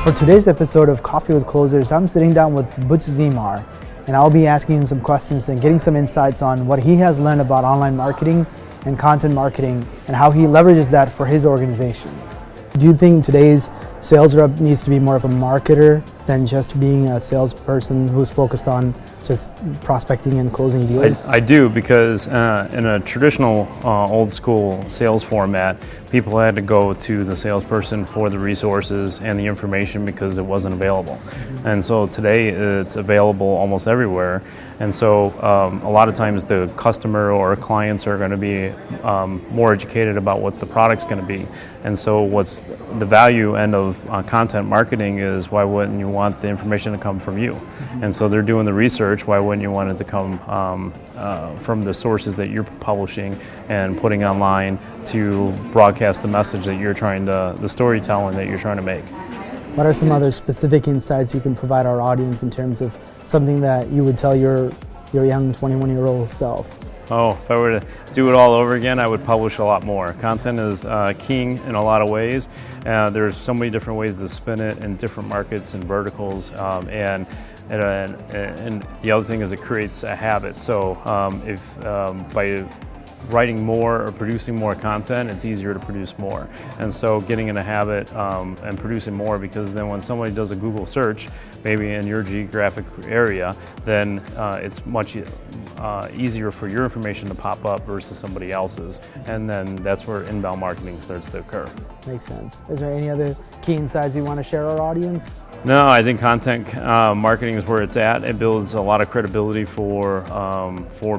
For today's episode of Coffee with Closers, I'm sitting down with Butch Zemar, and I'll be asking him some questions and getting some insights on what he has learned about online marketing and content marketing and how he leverages that for his organization. Do you think today's sales rep needs to be more of a marketer than just being a salesperson who's focused on just prospecting and closing deals? I do, because in a traditional old school sales format, people had to go to the salesperson for the resources and the information because it wasn't available. And so today it's available almost everywhere. And so a lot of times the customer or clients are going to be more educated about what the product's going to be. And so what's the value end of content marketing is, why wouldn't you want the information to come from you? And so they're doing the research. Why wouldn't you want it to come from the sources that you're publishing and putting online to broadcast the message that you're trying to, the storytelling that you're trying to make? What are some other specific insights you can provide our audience in terms of something that you would tell your young 21-year-old self? Oh, if I were to do it all over again, I would publish a lot more. Content is king in a lot of ways. There's so many different ways to spin it in different markets and verticals. And the other thing is it creates a habit. So by writing more or producing more content, it's easier to produce more. And so getting in a habit and producing more, because then when somebody does a Google search, maybe in your geographic area, then it's much easier for your information to pop up versus somebody else's. And then that's where inbound marketing starts to occur. Makes sense. Is there any other key insights you want to share our audience? No, I think content marketing is where it's at. It builds a lot of credibility for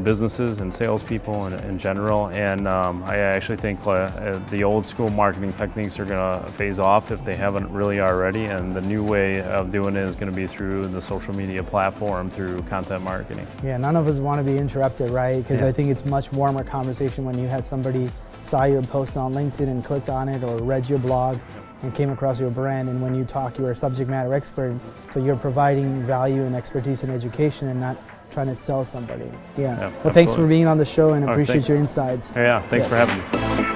businesses and salespeople in general. And I actually think the old school marketing techniques are going to phase off if they haven't really already. And the new way of doing it is going to be through the social media platform, through content marketing. Yeah, none of us want to be interrupted, right? Because I think it's much warmer conversation when you had somebody saw your post on LinkedIn and clicked on it, or read your blog and came across your brand, and when you talk, you're a subject matter expert, so you're providing value and expertise and education and not trying to sell somebody. Yeah. Well, absolutely. Thanks for being on the show, and appreciate your insights. Yeah, thanks for having me.